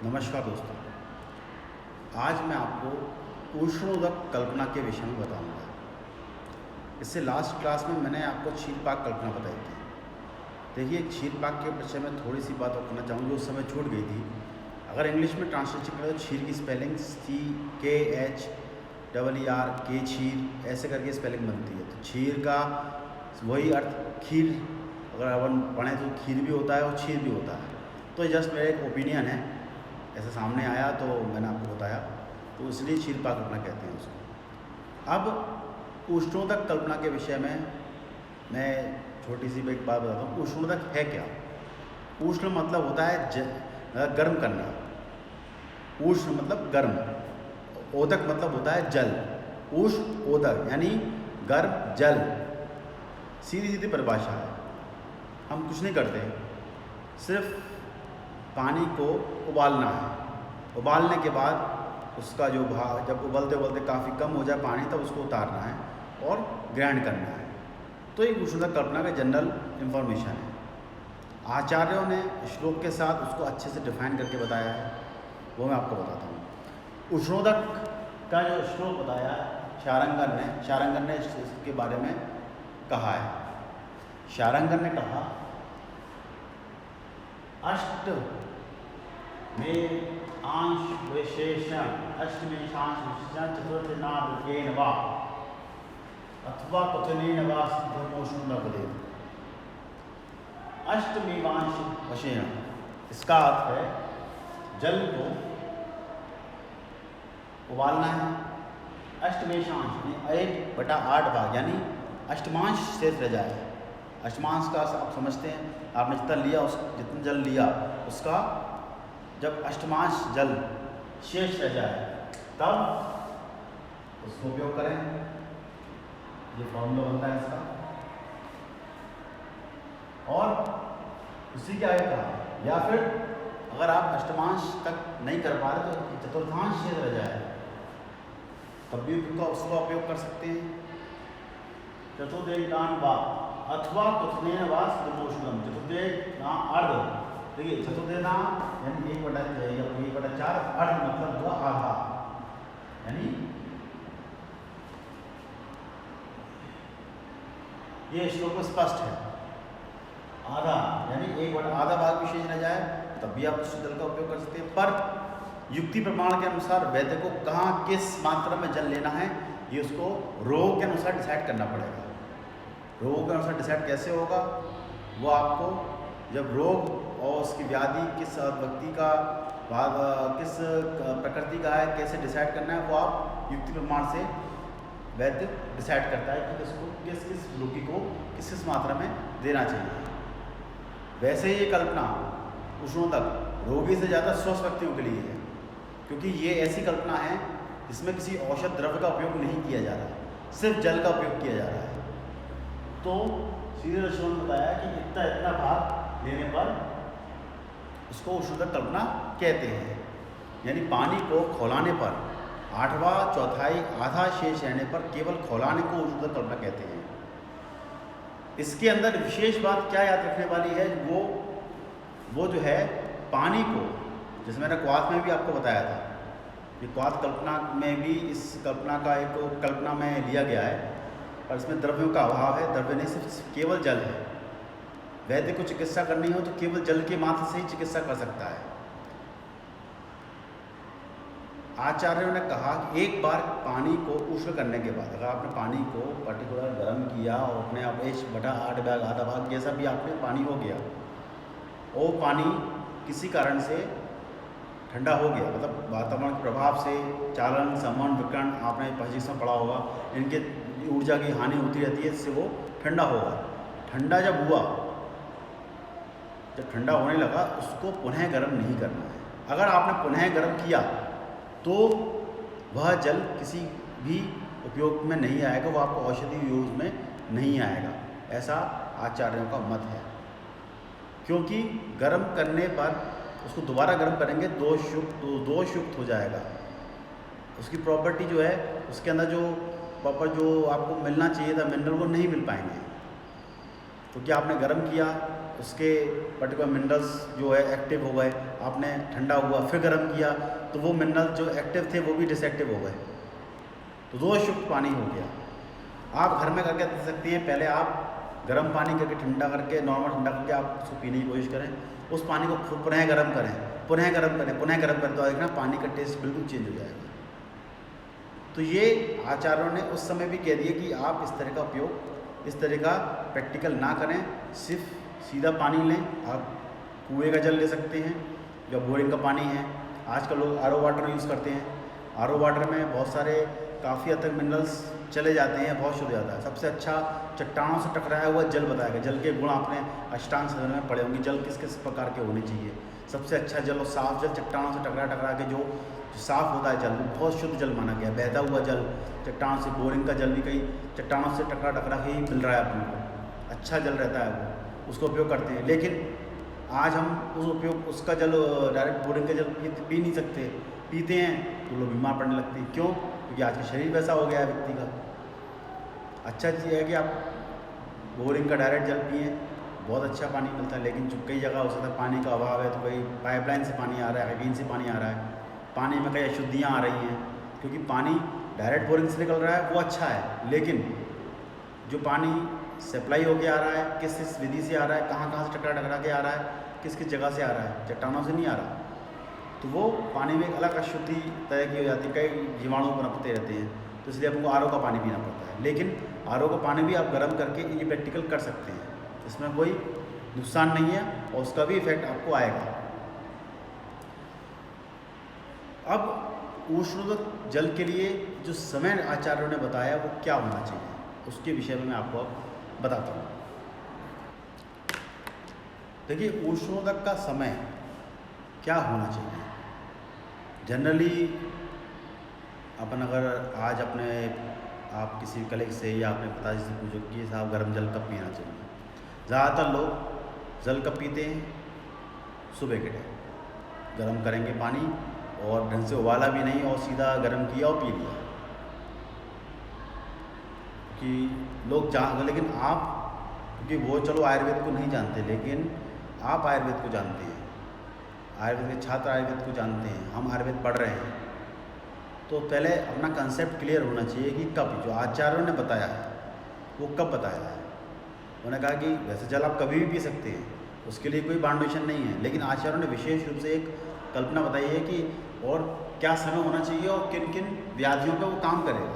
नमस्कार दोस्तों। आज मैं आपको ऊष्मोदक कल्पना के विषय में बताऊंगा। इससे लास्ट क्लास में मैंने आपको क्षीरपाक कल्पना बताई थी। देखिए, क्षीरपाक के विषय में थोड़ी सी बात और करना चाहूँगा जो उस समय छूट गई थी। अगर इंग्लिश में ट्रांसलेशन करें तो क्षीर की स्पेलिंग CKHEER क्षीर ऐसे करके स्पेलिंग बनती है। तो क्षीर का वही अर्थ खीर, अगर अपन पढ़ें तो खीर भी होता है और क्षीर भी होता है। तो जस्ट मेरा एक ओपिनियन है, ऐसा सामने आया तो मैंने आपको बताया, तो इसलिए क्षीरपाक कल्पना कहते हैं उसको। अब ऊष्मोदक कल्पना के विषय में मैं छोटी सी एक बात बताता हूँ। ऊष्मोदक है क्या? ऊष्ण मतलब होता है गर्म करना। ऊष्ण मतलब गर्म, ओदक मतलब होता है जल। ऊष्ण ओदक यानी गर्म जल, सीधी सीधी परिभाषा है। हम कुछ नहीं करते, सिर्फ पानी को उबालना है। उबालने के बाद उसका जो भाव, जब उबलते उबलते काफ़ी कम हो जाए पानी, तब उसको उतारना है और ग्राइंड करना है। तो एक ऊष्मोदक कल्पना का जनरल इंफॉर्मेशन है। आचार्यों ने श्लोक के साथ उसको अच्छे से डिफाइन करके बताया है, वो मैं आपको बताता हूँ। ऊष्मोदक का जो श्लोक बताया शारंगन ने इसके बारे में कहा है। शारंगन ने कहा, अष्ट में आंश विशेषण अष्टमेशांश विशेषण चतुर्थनादेन वा अथवा क्वथनेन वा सिद्धमोष्णोदक। अष्टमेवांश विशेषण, इसका अर्थ है जल को उबालना है। अष्टमेशांश 1/8 भाग यानी अष्टमांश शेष रह जाए। अष्टमांश का आप समझते हैं, आपने जितना जल लिया उसका जब अष्टमांश जल शेष रह जाए तब उसको उपयोग करें। ये फॉर्मूला बनता है इसका। और उसी के आगे कहा, या फिर अगर आप अष्टमांश तक नहीं कर पा रहे तो चतुर्थांश शेष रह जाए तब भी उसका उपयोग कर सकते हैं। चतुर्देकान वा अथवा क्वथनेन वा सिद्धमोष्णोदक। चतुर्देना अर्ध, देखिए चतुर्देना यानी 1/4, अर्ध मतलब हुआ आधा, यानी ये श्लोक में स्पष्ट है। आधा यानी 1/8 भाग विशेष रह जाए तब भी आप उस जल का उपयोग कर सकते हैं। पर युक्ति प्रमाण के अनुसार वैद्य को कहाँ किस मात्रा में जल लेना है, ये उसको रोग के अनुसार डिसाइड करना पड़ेगा। रोग के अनुसार डिसाइड कैसे होगा, वो आपको जब रोग और उसकी व्याधि किस व्यक्ति का किस प्रकृति का है, कैसे डिसाइड करना है, वो आप युक्ति प्रमाण से वैद्य डिसाइड करता है कि किसको किस रोगी को किस मात्रा में देना चाहिए। वैसे ही ये कल्पना ऊष्मोदक रोगी से ज़्यादा स्वस्थ व्यक्तियों के लिए है, क्योंकि ये ऐसी कल्पना है जिसमें किसी औषध द्रव्य का उपयोग नहीं किया जा रहा, सिर्फ जल का उपयोग किया जा रहा है। तो सीधे दर्शकों ने बताया कि इतना भाग लेने पर उसको ऊष्मोदक कल्पना कहते हैं। यानी पानी को खौलाने पर 8वां चौथाई आधा शेष रहने पर केवल खौलाने को ऊष्मोदक कल्पना कहते हैं। इसके अंदर विशेष बात क्या याद रखने वाली है, वो जो है पानी को, जैसे मैंने क्वाथ में भी आपको बताया था कि क्वाथ कल्पना में भी इस कल्पना का एक कल्पना में लिया गया है, पर इसमें द्रव्यों का अभाव है। द्रव्य नहीं, सिर्फ केवल जल है। वैद्य को चिकित्सा करनी हो तो केवल जल के मात्र से ही चिकित्सा कर सकता है। आचार्यों ने कहा कि एक बार पानी को उष्ण करने के बाद, अगर आपने पानी को पर्टिकुलर गर्म किया और अपने आप 1/8 भाग आधा भाग जैसा भी आपने पानी हो गया, वो पानी किसी कारण से ठंडा हो गया, मतलब वातावरण के प्रभाव से चालन समन विकर्ण, आपने पच्चीस में पढ़ा होगा, इनके ऊर्जा की हानि होती रहती है, इससे वो ठंडा होगा। ठंडा जब हुआ, जब ठंडा होने लगा, उसको पुनः गर्म नहीं करना है। अगर आपने पुनः गर्म किया तो वह जल किसी भी उपयोग में नहीं आएगा, वो आपको औषधि यूज में नहीं आएगा, ऐसा आचार्यों का मत है। क्योंकि गर्म करने पर उसको दोबारा गर्म करेंगे दोष युक्त हो जाएगा। उसकी प्रॉपर्टी जो है, उसके अंदर जो प्रॉपर जो आपको मिलना चाहिए था मिनरल, वो नहीं मिल पाएंगे। क्योंकि आपने गर्म किया उसके पर्टिकुलर मिनरल्स जो है एक्टिव हो गए, आपने ठंडा हुआ फिर गर्म किया तो वो मिनरल जो एक्टिव थे वो भी डिसएक्टिव हो गए, तो दोष युक्त पानी हो गया। आप घर में करके दे सकती हैं, पहले आप गर्म पानी करके ठंडा करके नॉर्मल ठंडा करके आप उसको पीने की कोशिश करें, उस पानी को पुनः गर्म करें, पुनः गर्म करें, पुनः गर्म करें, तो देखना पानी का टेस्ट बिल्कुल चेंज हो जाएगा। तो ये आचार्यों ने उस समय भी कह दिया कि आप इस तरह का उपयोग, इस तरह का प्रैक्टिकल ना करें, सिर्फ सीधा पानी लें। आप कुएं का जल ले सकते हैं या बोरिंग का पानी है। आजकल लोग आरओ वाटर यूज़ करते हैं, आरओ वाटर में बहुत सारे काफ़ी हद तक मिनरल्स चले जाते हैं, बहुत शुद्ध हो जाता है। सबसे अच्छा चट्टानों से टकराया हुआ जल बताएगा, जल के गुण आपने अष्टांग साधन में पढ़े होंगे, जल किस किस प्रकार के होने चाहिए। सबसे अच्छा जल और साफ जल चट्टानों से टकरा के जो साफ़ होता है जल, वो बहुत शुद्ध जल माना गया। बहता हुआ जल चट्टानों से, बोरिंग का जल भी कई चट्टानों से टकरा के ही मिल रहा है अपने को, अच्छा जल रहता है वो, उसको उपयोग करते हैं। लेकिन आज हम उसका जल डायरेक्ट बोरिंग का जल पी नहीं सकते, पीते हैं तो लोग बीमार पड़ने लगते हैं। क्यों? क्योंकि आज का शरीर वैसा हो गया है व्यक्ति का। अच्छा चीज़ है कि आप बोरिंग का डायरेक्ट जल पिए, बहुत अच्छा पानी मिलता है। लेकिन जो कई जगह हो सकता है पानी का अभाव है, तो कहीं पाइपलाइन से पानी आ रहा है, हाइवीन से पानी आ रहा है, पानी में कई अशुद्धियाँ आ रही हैं। क्योंकि पानी डायरेक्ट बोरिंग से निकल रहा है वो अच्छा है, लेकिन जो पानी सप्लाई होके आ रहा है, किस किस विधि से आ रहा है, कहाँ कहाँ से टकरा के आ रहा है, किस किस जगह से आ रहा है, चट्टानों से नहीं आ रहा, तो वो पानी में एक अलग अशुद्धि तरह की हो जाती है, कई जीवाणु पनपते रहते हैं। तो इसलिए आपको आरओ का पानी पीना पड़ता है। लेकिन आरओ का पानी भी आप गर्म करके ये प्रैक्टिकल कर सकते हैं, इसमें कोई नुकसान नहीं है और उसका भी इफेक्ट आपको आएगा। अब उष्णोदक जल के लिए जो समय आचार्यों ने बताया वो क्या होना चाहिए, उसके विषय में मैं आपको अब बताता हूँ। देखिए, उष्णोदक का समय क्या होना चाहिए। जनरली अपन अगर आज आप किसी कलीग से या अपने पिताजी से पूछो कि साहब गर्म जल कब पीना चाहिए, ज़्यादातर लोग जल कब पीते हैं? सुबह के टाइम गर्म करेंगे पानी और ढंग से उबाला भी नहीं और सीधा गर्म किया और पी लिया। कि लोग लेकिन आप, क्योंकि वो चलो आयुर्वेद को नहीं जानते, लेकिन आप आयुर्वेद को जानते हैं, आयुर्वेद के छात्र आयुर्वेद को जानते हैं, हम आयुर्वेद पढ़ रहे हैं, तो पहले अपना कंसेप्ट क्लियर होना चाहिए कि कब, जो आचार्यों ने बताया है वो कब बताया है। उन्होंने कहा कि वैसे जल आप कभी भी पी सकते हैं, उसके लिए कोई बाउंडेशन नहीं है, लेकिन आचार्यों ने विशेष रूप से एक कल्पना बताई है कि और क्या समय होना चाहिए और किन किन व्याधियों पर वो काम करेगा।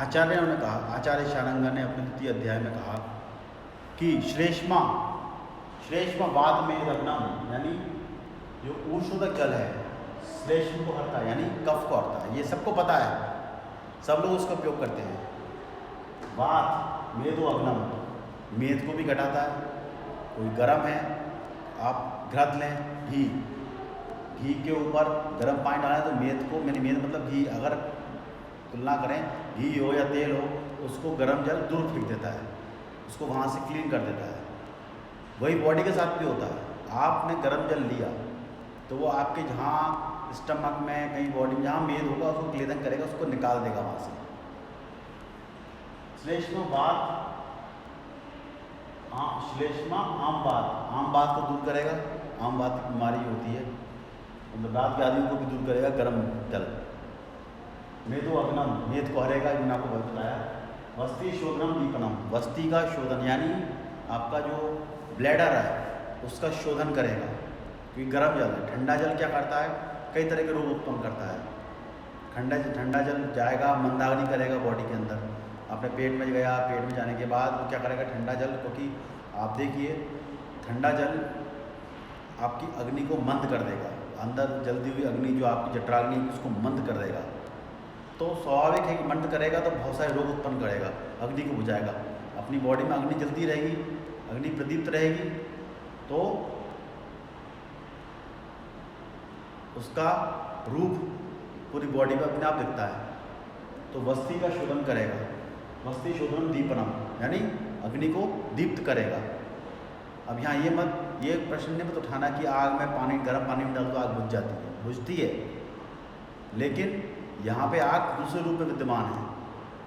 आचार्यों ने कहा, आचार्य शारंगा ने अपने 2 अध्याय में कहा कि श्लेष्मा वात में रग्नम, यानी जो उष्णोदक जल है श्लेष्म को हरता है, यानी कफ को हरता है। ये सबको पता है, सब लोग उसका उपयोग करते हैं। वात मेदो अग्नम, मेद को भी घटाता है। कोई गर्म है, आप घृत लें, घी के ऊपर गर्म पानी डालें तो मेद को, मेद मतलब घी, अगर तुलना करें घी हो या तेल हो, उसको गर्म जल दूर फेंक देता है, उसको वहाँ से क्लीन कर देता है। वही बॉडी के साथ भी होता है। आपने गर्म जल लिया तो वो आपके जहाँ स्टमक में, कहीं बॉडी में जहाँ मेद होगा उसको क्लीन करेगा, उसको निकाल देगा वहाँ से। श्लेष्मा वात, श्लेष्मा आम बात को दूर करेगा, आम बात की बीमारी होती है, मतलब रात व्याधियों को भी दूर करेगा गर्म जल। मेदो अग्नम, मेद को हरेगा, मैंने आपको बताया। वस्ती शोधनम दीपनम, वस्ती का शोधन यानी आपका जो ब्लैडर है उसका शोधन करेगा, क्योंकि गर्म जल है। ठंडा जल क्या करता है, कई तरह के रोग उत्पन्न करता है। ठंडा जल जाएगा, मंदाग्नि करेगा बॉडी के अंदर, अपने पेट में गया, पेट में जाने के बाद वो क्या करेगा ठंडा जल, क्योंकि आप देखिए ठंडा जल आपकी अग्नि को मंद कर देगा, अंदर जलती हुई अग्नि जो आपकी जठराग्नि उसको मंद कर देगा। तो स्वाभाविक है कि मंद करेगा तो बहुत सारे रोग उत्पन्न करेगा, अग्नि को बुझाएगा। अपनी बॉडी में अग्नि जलती रहेगी, अग्नि प्रदीप्त रहेगी, तो उसका रूप पूरी बॉडी में अपने आप दिखता है। तो वस्ती का शोधन करेगा, वस्ती शोधन दीपनम, यानी अग्नि को दीप्त करेगा। अब यहाँ ये प्रश्न नहीं मत उठाना कि आग में पानी, गर्म पानी में डाल दो आग बुझ जाती है, बुझती है, लेकिन यहाँ पे आग दूसरे रूप में विद्यमान है।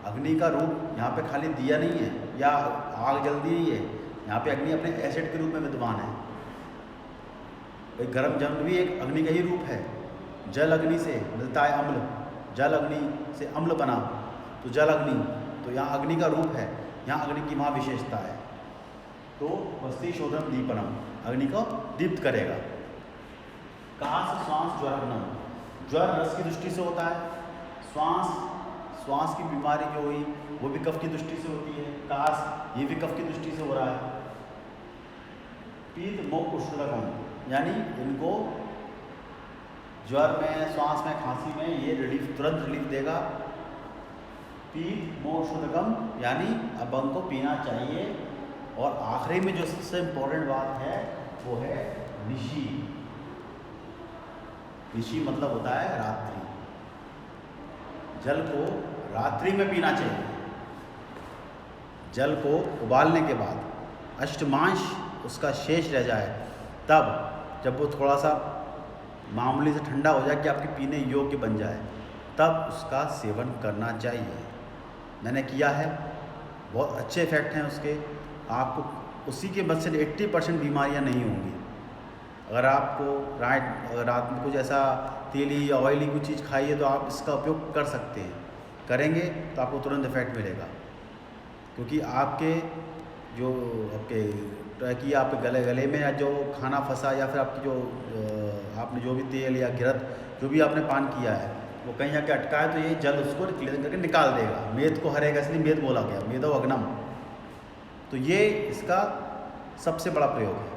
अग्नि का रूप यहाँ पे खाली दिया नहीं है या आग जल दी नहीं है, यहाँ पे अग्नि अपने एसिड के रूप में विद्यमान है। एक गर्म जल भी एक अग्नि का ही रूप है। जल अग्नि से मिलता है अम्ल, जल अग्नि से अम्ल बना तो जल अग्नि, तो यहाँ अग्नि का रूप है, यहाँ अग्नि की वहाँ विशेषता है। तो वस्ती शोधन दीपनम, अग्नि को दीप्त करेगा। काश श्वास ज्वरनम, ज्वर रस की दृष्टि से होता है, श्वास की बीमारी जो हुई वो भी कफ की दृष्टि से होती है, काश ये भी कफ की दृष्टि से हो रहा है। पीत मोक उष्णकम, यानी इनको ज्वर में, श्वास में, खांसी में ये रिलीफ, तुरंत रिलीफ देगा। पीत मोक उष्णकम, यानी अब हमको पीना चाहिए। और आखिरी में जो सबसे इम्पोर्टेंट बात है वो है निशी। निशी मतलब होता है रात्रि। जल को रात्रि में पीना चाहिए। जल को उबालने के बाद अष्टमांश उसका शेष रह जाए, तब जब वो थोड़ा सा मामूली से ठंडा हो जाए कि आपके पीने योग्य बन जाए, तब उसका सेवन करना चाहिए। मैंने किया है, बहुत अच्छे इफ़ेक्ट हैं उसके। आपको उसी के मदद से 80% बीमारियां नहीं होंगी। अगर आपको रात में कुछ ऐसा तेली या ऑयली कुछ चीज़ खाई है तो आप इसका उपयोग कर सकते हैं। करेंगे तो आपको तुरंत इफेक्ट मिलेगा, क्योंकि आपके जो कि आपके गले में या जो खाना फंसा, या फिर आपकी जो आपने जो भी तेल या गिरत जो भी आपने पान किया है वो कहीं जाके अटका है, तो ये जल उसको क्लीन करके निकाल देगा। मेद को हरेगा, इसलिए मेद बोला गया, मेदो अग्नम। तो ये इसका सबसे बड़ा प्रयोग है।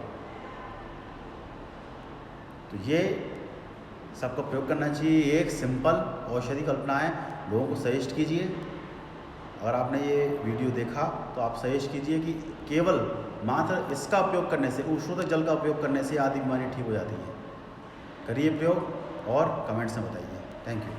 तो ये सबको प्रयोग करना चाहिए। एक सिंपल औषधि कल्पना है, लोगों को सजेस्ट कीजिए। अगर आपने ये वीडियो देखा तो आप सजेस्ट कीजिए कि केवल मात्र इसका उपयोग करने से, उष्णोदक जल का उपयोग करने से आदि बीमारी ठीक हो जाती है। करिए प्रयोग और कमेंट्स में बताइए। Thank you.